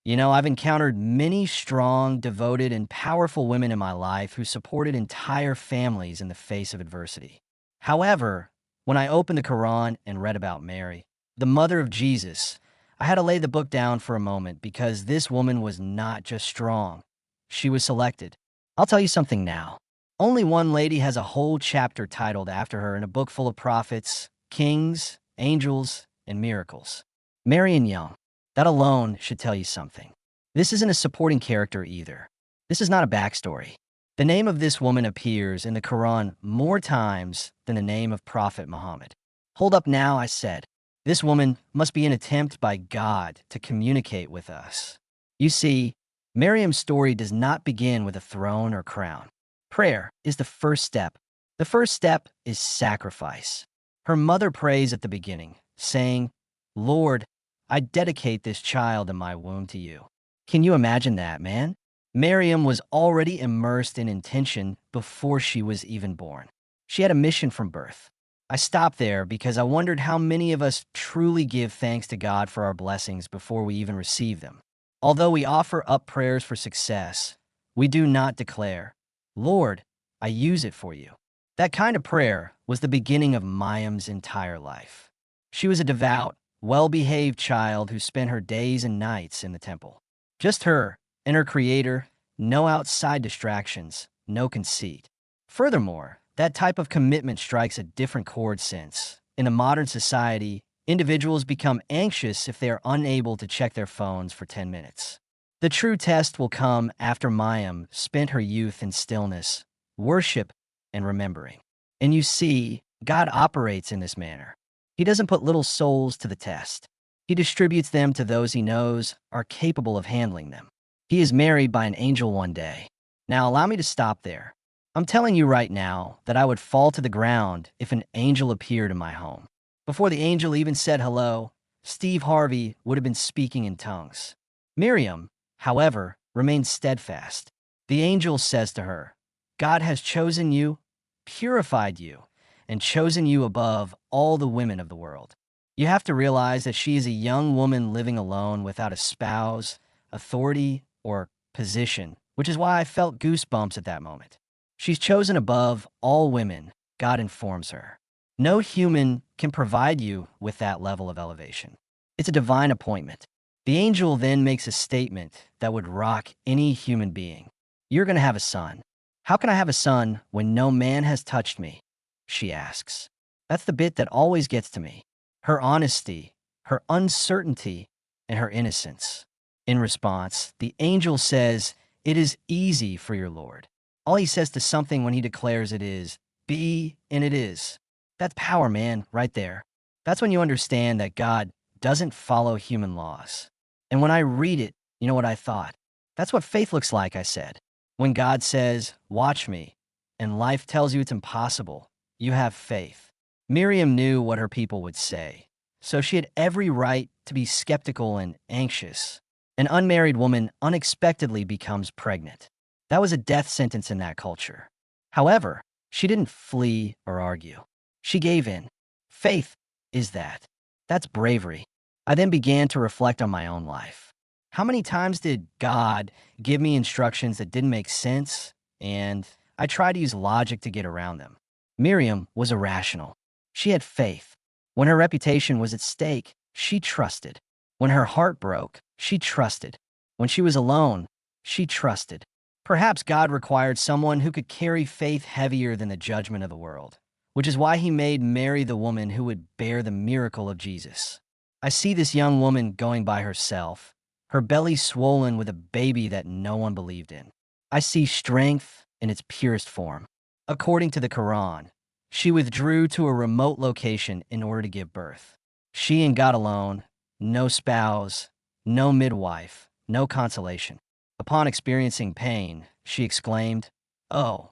I've encountered many strong, devoted, and powerful women in my life who supported entire families in the face of adversity. However, when I opened the Quran and read about Mary, the mother of Jesus, I had to lay the book down for a moment because this woman was not just strong. She was selected. I'll tell you something now. Only one lady has a whole chapter titled after her in a book full of prophets, kings, angels, and miracles. Marian Young. That alone should tell you something. This isn't a supporting character either. This is not a backstory. The name of this woman appears in the Quran more times than the name of Prophet Muhammad. Hold up now, I said. This woman must be an attempt by God to communicate with us. You see, Maryam's story does not begin with a throne or crown. Prayer is the first step. The first step is sacrifice. Her mother prays at the beginning, saying, Lord, I dedicate this child in my womb to you. Can you imagine that, man? Maryam was already immersed in intention before she was even born. She had a mission from birth. I stopped there because I wondered how many of us truly give thanks to God for our blessings before we even receive them. Although we offer up prayers for success, we do not declare, Lord, I use it for you. That kind of prayer was the beginning of Mayam's entire life. She was a devout, well-behaved child who spent her days and nights in the temple. Just her and her creator, no outside distractions, no conceit. Furthermore, that type of commitment strikes a different chord since, in a modern society, individuals become anxious if they are unable to check their phones for 10 minutes. The true test will come after Mayam spent her youth in stillness, worship, and remembering. And you see, God operates in this manner. He doesn't put little souls to the test. He distributes them to those he knows are capable of handling them. He is married by an angel one day. Now allow me to stop there. I'm telling you right now that I would fall to the ground if an angel appeared in my home. Before the angel even said hello, Steve Harvey would have been speaking in tongues. Miriam, however, remained steadfast. The angel says to her, God has chosen you, purified you, and chosen you above all the women of the world. You have to realize that she is a young woman living alone without a spouse, authority, or position, which is why I felt goosebumps at that moment. She's chosen above all women, God informs her. No human can provide you with that level of elevation. It's a divine appointment. The angel then makes a statement that would rock any human being. You're going to have a son. How can I have a son when no man has touched me? She asks. That's the bit that always gets to me. Her honesty, her uncertainty, and her innocence. In response, the angel says, it is easy for your Lord. All he says to something when he declares it is, be, and it is. That's power, man, right there. That's when you understand that God doesn't follow human laws. And when I read it, you know what I thought? That's what faith looks like, I said. When God says, watch me, and life tells you it's impossible, you have faith. Miriam knew what her people would say, so she had every right to be skeptical and anxious. An unmarried woman unexpectedly becomes pregnant. That was a death sentence in that culture. However, she didn't flee or argue. She gave in. Faith is that. That's bravery. I then began to reflect on my own life. How many times did God give me instructions that didn't make sense, and I tried to use logic to get around them? Miriam was irrational. She had faith. When her reputation was at stake, she trusted. When her heart broke, she trusted. When she was alone, she trusted. Perhaps God required someone who could carry faith heavier than the judgment of the world, which is why he made Mary the woman who would bear the miracle of Jesus. I see this young woman going by herself, her belly swollen with a baby that no one believed in. I see strength in its purest form. According to the Quran, she withdrew to a remote location in order to give birth. She and God alone, no spouse, no midwife, no consolation. Upon experiencing pain, she exclaimed, "Oh,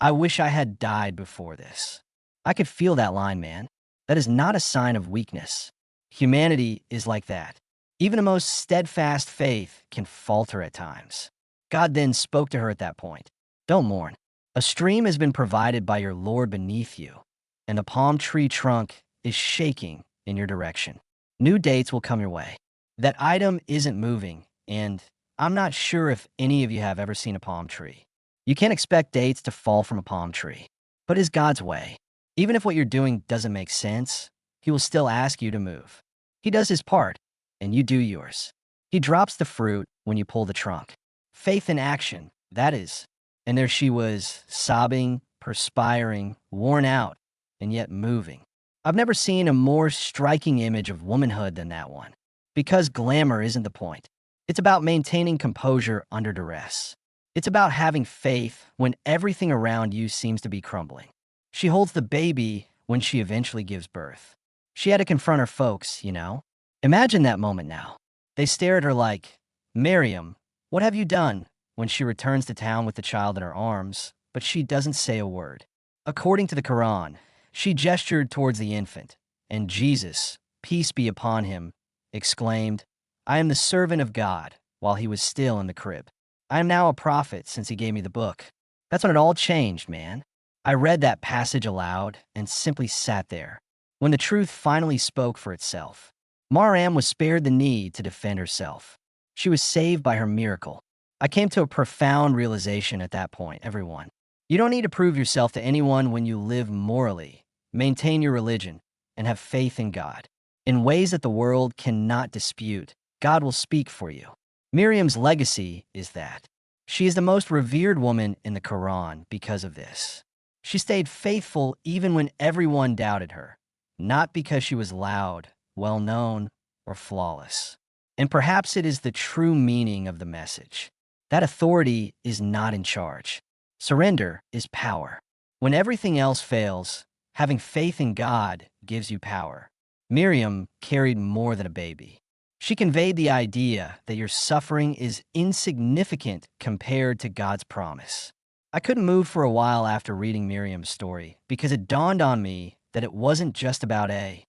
I wish I had died before this." I could feel that line, man. That is not a sign of weakness. Humanity is like that. Even the most steadfast faith can falter at times. God then spoke to her at that point. Don't mourn. A stream has been provided by your Lord beneath you, and the palm tree trunk is shaking in your direction. New dates will come your way. That item isn't moving, And I'm not sure if any of you have ever seen a palm tree. You can't expect dates to fall from a palm tree, but it's God's way. Even if what you're doing doesn't make sense, He will still ask you to move. He does His part, and you do yours. He drops the fruit when you pull the trunk. Faith in action, that is. And there she was, sobbing, perspiring, worn out, and yet moving. I've never seen a more striking image of womanhood than that one. Because glamour isn't the point. It's about maintaining composure under duress. It's about having faith when everything around you seems to be crumbling. She holds the baby when she eventually gives birth. She had to confront her folks, you know? Imagine that moment now. They stare at her like, "Maryam, what have you done?" when she returns to town with the child in her arms, but she doesn't say a word. According to the Quran, she gestured towards the infant, and Jesus, peace be upon him, exclaimed, "I am the servant of God," while he was still in the crib. I am now a prophet since he gave me the book. That's when it all changed, man. I read that passage aloud and simply sat there. When the truth finally spoke for itself, Maryam was spared the need to defend herself. She was saved by her miracle. I came to a profound realization at that point, everyone. You don't need to prove yourself to anyone when you live morally, maintain your religion, and have faith in God. In ways that the world cannot dispute, God will speak for you. Miriam's legacy is that. She is the most revered woman in the Quran because of this. She stayed faithful even when everyone doubted her, not because she was loud, well-known, or flawless. And perhaps it is the true meaning of the message. That authority is not in charge. Surrender is power. When everything else fails, having faith in God gives you power. Miriam carried more than a baby. She conveyed the idea that your suffering is insignificant compared to God's promise. I couldn't move for a while after reading Miriam's story because it dawned on me that it wasn't just about a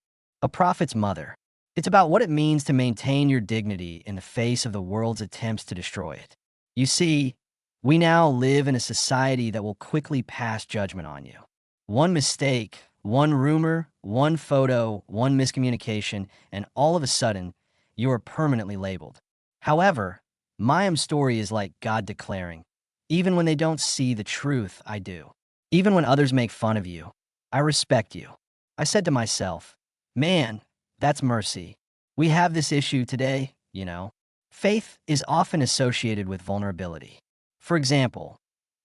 prophet's mother. It's about what it means to maintain your dignity in the face of the world's attempts to destroy it. You see, we now live in a society that will quickly pass judgment on you. One mistake, one rumor, one photo, one miscommunication, and all of a sudden, you are permanently labeled. However, Mayim's story is like God declaring, "Even when they don't see the truth, I do. Even when others make fun of you, I respect you." I said to myself, man, that's mercy. We have this issue today, you know. Faith is often associated with vulnerability. For example,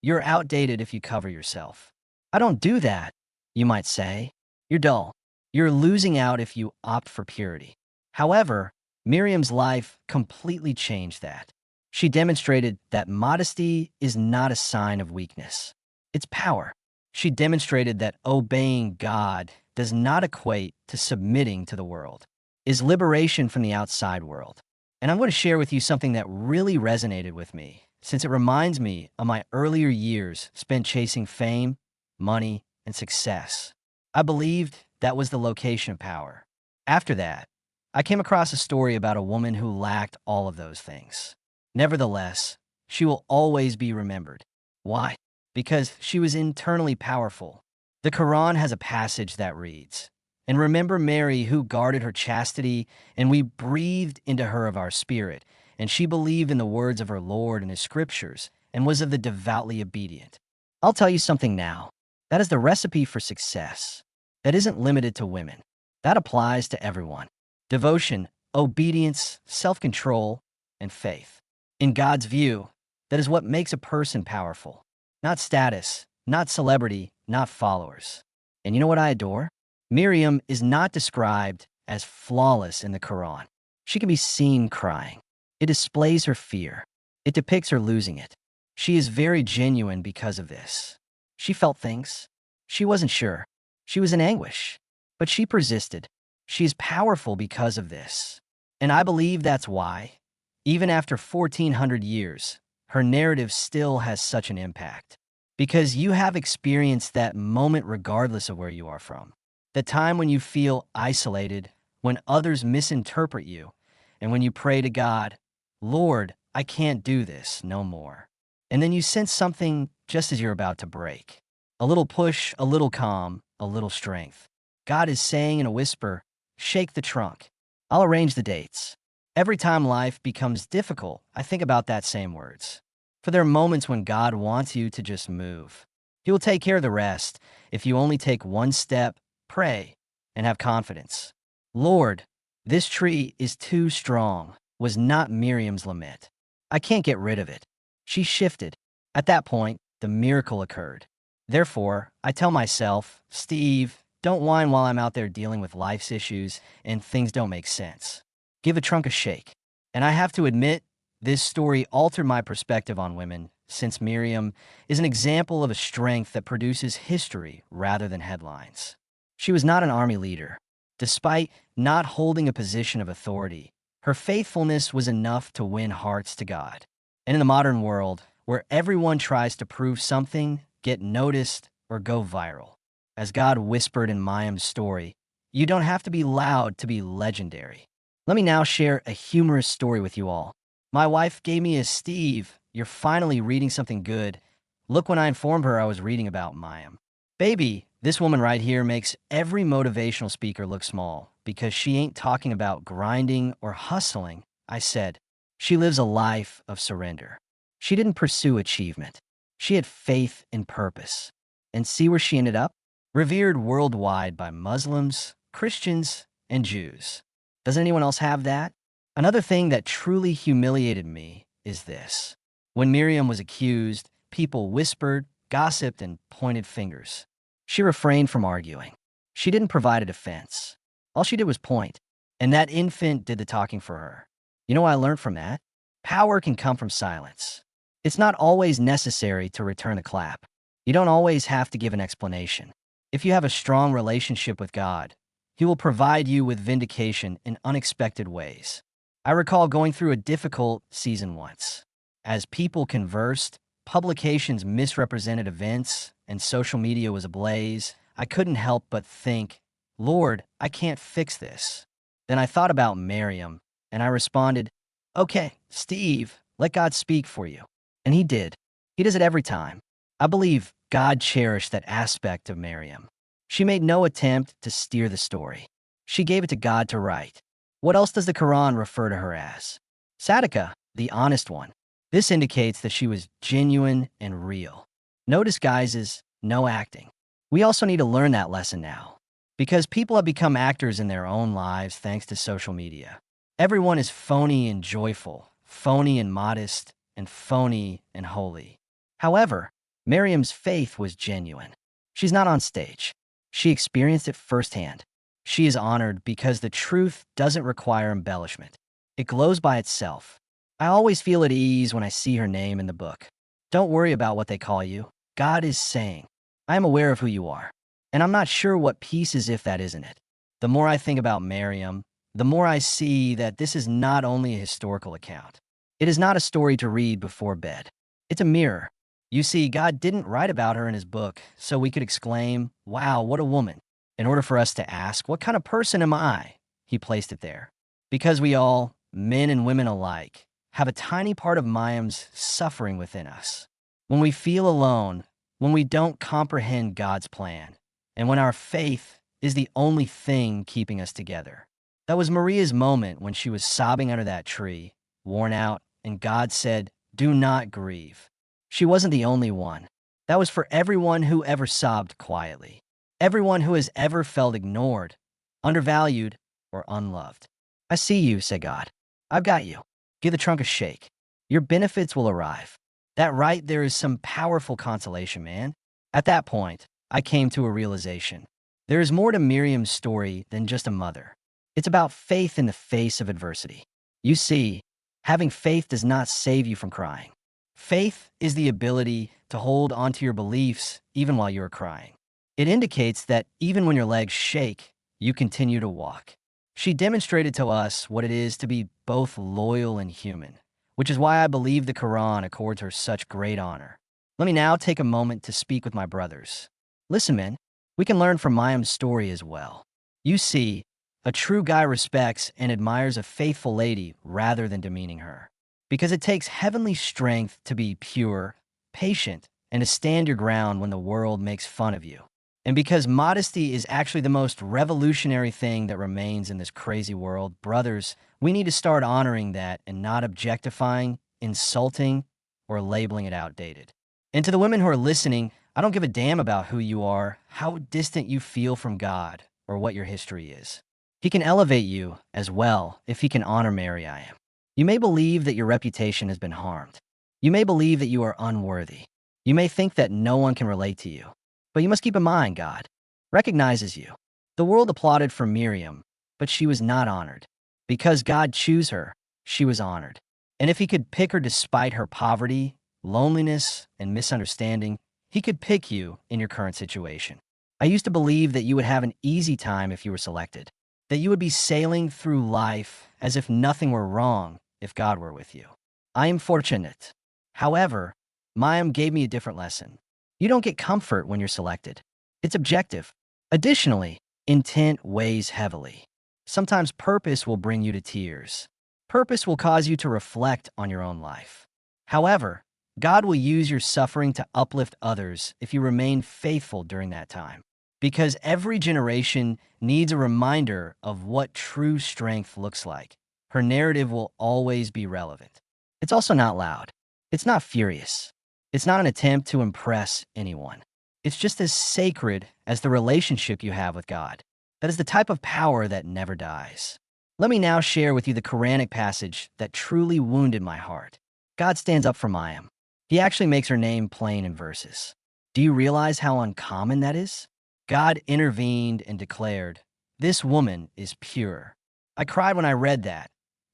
you're outdated if you cover yourself. I don't do that, you might say. You're dull. You're losing out if you opt for purity. However, Miriam's life completely changed that. She demonstrated that modesty is not a sign of weakness. It's power. She demonstrated that obeying God does not equate to submitting to the world, is liberation from the outside world. And I'm going to share with you something that really resonated with me, since it reminds me of my earlier years spent chasing fame, money, and success. I believed that was the location of power. After that, I came across a story about a woman who lacked all of those things. Nevertheless, she will always be remembered. Why? Because she was internally powerful. The Quran has a passage that reads, "And remember Mary who guarded her chastity, and we breathed into her of our spirit, and she believed in the words of her Lord and his scriptures, and was of the devoutly obedient." I'll tell you something now. That is the recipe for success. That isn't limited to women. That applies to everyone. Devotion, obedience, self-control, and faith. In God's view, that is what makes a person powerful. Not status, not celebrity, not followers. And you know what I adore? Miriam is not described as flawless in the Quran. She can be seen crying. It displays her fear. It depicts her losing it. She is very genuine because of this. She felt things. She wasn't sure. She was in anguish. But she persisted. She is powerful because of this. And I believe that's why, even after 1400 years, her narrative still has such an impact. Because you have experienced that moment regardless of where you are from. The time when you feel isolated, when others misinterpret you, and when you pray to God, "Lord, I can't do this no more." And then you sense something just as you're about to break. A little push, a little calm, a little strength. God is saying in a whisper, "Shake the trunk. I'll arrange the dates. Every time life becomes difficult, I think about that same words. For there are moments when God wants you to just move. He will take care of the rest if you only take one step, pray, and have confidence. Lord, this tree is too strong, was not Miriam's lament. I can't get rid of it. She shifted. At that point, the miracle occurred. Therefore, I tell myself, Steve, don't whine while I'm out there dealing with life's issues and things don't make sense. Give a trunk a shake. And I have to admit, this story altered my perspective on women, since Miriam is an example of a strength that produces history rather than headlines. She was not an army leader. Despite not holding a position of authority, her faithfulness was enough to win hearts to God. And in the modern world, where everyone tries to prove something, get noticed, or go viral, as God whispered in Mayim's story, you don't have to be loud to be legendary. Let me now share a humorous story with you all. My wife gave me a Steve, you're finally reading something good. Look when I informed her I was reading about Mayim. Baby, this woman right here makes every motivational speaker look small because she ain't talking about grinding or hustling. I said, she lives a life of surrender. She didn't pursue achievement. She had faith and purpose. And see where she ended up? Revered worldwide by Muslims, Christians, and Jews. Does anyone else have that? Another thing that truly humiliated me is this. When Maryam was accused, people whispered, gossiped, and pointed fingers. She refrained from arguing. She didn't provide a defense. All she did was point, and that infant did the talking for her. You know what I learned from that? Power can come from silence. It's not always necessary to return a clap. You don't always have to give an explanation. If you have a strong relationship with God, He will provide you with vindication in unexpected ways. I recall going through a difficult season once. As people conversed, publications misrepresented events, and social media was ablaze, I couldn't help but think, Lord, I can't fix this. Then I thought about Maryam, and I responded, okay, Steve, let God speak for you. And He did. He does it every time. I believe God cherished that aspect of Maryam. She made no attempt to steer the story. She gave it to God to write. What else does the Quran refer to her as? Sadaka, the honest one. This indicates that she was genuine and real. No disguises, no acting. We also need to learn that lesson now, because people have become actors in their own lives thanks to social media. Everyone is phony and joyful, phony and modest, and phony and holy. However, Maryam's faith was genuine. She's not on stage. She experienced it firsthand. She is honored because the truth doesn't require embellishment. It glows by itself. I always feel at ease when I see her name in the book. Don't worry about what they call you. God is saying, I am aware of who you are, and I'm not sure what peace is if that isn't it. The more I think about Maryam, the more I see that this is not only a historical account. It is not a story to read before bed. It's a mirror. You see, God didn't write about her in His book so we could exclaim, wow, what a woman. In order for us to ask, what kind of person am I? He placed it there. Because we all, men and women alike, have a tiny part of Mayim's suffering within us. When we feel alone, when we don't comprehend God's plan, and when our faith is the only thing keeping us together. That was Maria's moment when she was sobbing under that tree, worn out, and God said, do not grieve. She wasn't the only one. That was for everyone who ever sobbed quietly. Everyone who has ever felt ignored, undervalued, or unloved. I see you, said God. I've got you. Give the trunk a shake. Your benefits will arrive. That right there is some powerful consolation, man. At that point, I came to a realization. There is more to Miriam's story than just a mother. It's about faith in the face of adversity. You see, having faith does not save you from crying. Faith is the ability to hold onto your beliefs even while you are crying. It indicates that even when your legs shake, you continue to walk. She demonstrated to us what it is to be both loyal and human, which is why I believe the Quran accords her such great honor. Let me now take a moment to speak with my brothers. Listen, men, we can learn from Mayim's story as well. You see, a true guy respects and admires a faithful lady rather than demeaning her. Because it takes heavenly strength to be pure, patient, and to stand your ground when the world makes fun of you. And because modesty is actually the most revolutionary thing that remains in this crazy world, brothers, We need to start honoring that and not objectifying, insulting, or labeling it outdated. And to the women who are listening, I don't give a damn about who you are, how distant you feel from God, or what your history is. He can elevate you as well if he can honor Maryam. You may believe that your reputation has been harmed. You may believe that you are unworthy. You may think that no one can relate to you. But you must keep in mind God recognizes you. The world applauded for Miriam, but she was not honored. Because God chose her, she was honored. And if he could pick her despite her poverty, loneliness, and misunderstanding, he could pick you in your current situation. I used to believe that you would have an easy time if you were selected, that you would be sailing through life as if nothing were wrong if God were with you. I am fortunate. However, Maryam gave me a different lesson. You don't get comfort when you're selected. It's objective. Additionally, intent weighs heavily. Sometimes purpose will bring you to tears. Purpose will cause you to reflect on your own life. However, God will use your suffering to uplift others if you remain faithful during that time. Because every generation needs a reminder of what true strength looks like. Her narrative will always be relevant. It's also not loud. It's not furious. It's not an attempt to impress anyone. It's just as sacred as the relationship you have with God. That is the type of power that never dies. Let me now share with you the Quranic passage that truly wounded my heart. God stands up for Maryam. He actually makes her name plain in verses. Do you realize how uncommon that is? God intervened and declared, "This woman is pure." I cried when I read that.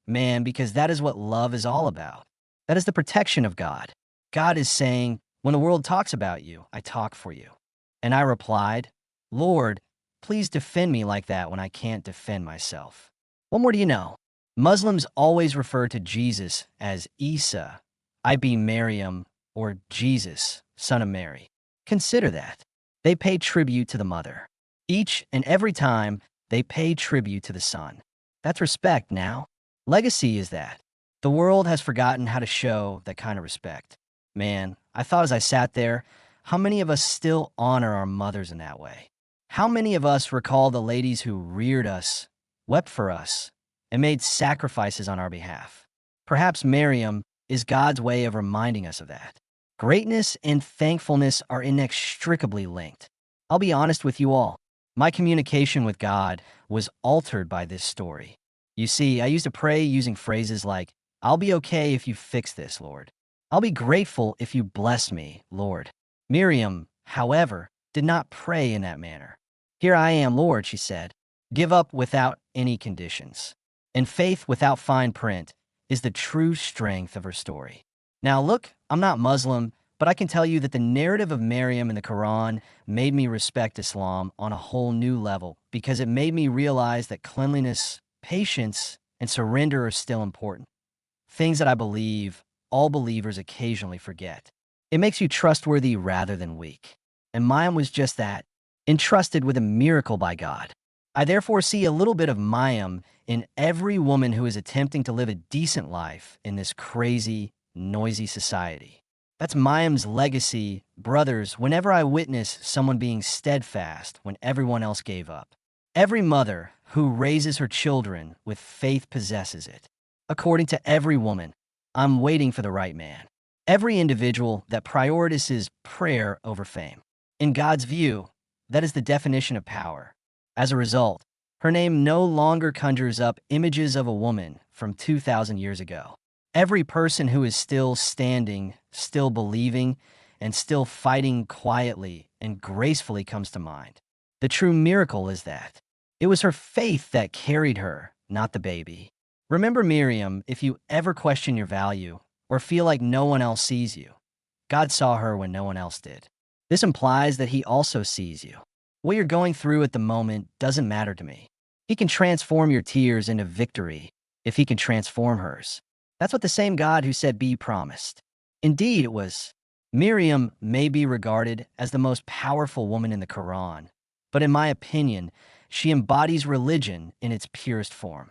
Man, because that is what love is all about. That is the protection of God. God is saying, when the world talks about you, I talk for you. And I replied, Lord, please defend me like that when I can't defend myself. What more do you know? Muslims always refer to Jesus as Isa, I be Maryam, or Jesus, son of Mary. Consider that. They pay tribute to the mother. Each and every time, they pay tribute to the son. That's respect now. Legacy is that. The world has forgotten how to show that kind of respect. Man, I thought as I sat there, how many of us still honor our mothers in that way? How many of us recall the ladies who reared us, wept for us, and made sacrifices on our behalf? Perhaps Maryam is God's way of reminding us of that. Greatness and thankfulness are inextricably linked. I'll be honest with you all. My communication with God was altered by this story. You see, I used to pray using phrases like, I'll be okay if you fix this, Lord. I'll be grateful if you bless me, Lord. Miriam, however, did not pray in that manner. Here I am, Lord, she said. Give up without any conditions. And faith without fine print is the true strength of her story. Now look, I'm not Muslim, but I can tell you that the narrative of Maryam in the Quran made me respect Islam on a whole new level because it made me realize that cleanliness, patience, and surrender are still important. Things that I believe all believers occasionally forget. It makes you trustworthy rather than weak. And Maryam was just that, entrusted with a miracle by God. I therefore see a little bit of Maryam in every woman who is attempting to live a decent life in this crazy, noisy society. That's Maryam's legacy, brothers, whenever I witness someone being steadfast when everyone else gave up. Every mother who raises her children with faith possesses it. According to every woman, I'm waiting for the right man. Every individual that prioritizes prayer over fame. In God's view, that is the definition of power. As a result, her name no longer conjures up images of a woman from 2,000 years ago. Every person who is still standing, still believing, and still fighting quietly and gracefully comes to mind. The true miracle is that it was her faith that carried her, not the baby. Remember Miriam if you ever question your value or feel like no one else sees you. God saw her when no one else did. This implies that he also sees you. What you're going through at the moment doesn't matter to me. He can transform your tears into victory if he can transform hers. That's what the same God who said be promised. Indeed, it was. Miriam may be regarded as the most powerful woman in the Quran, but in my opinion, she embodies religion in its purest form.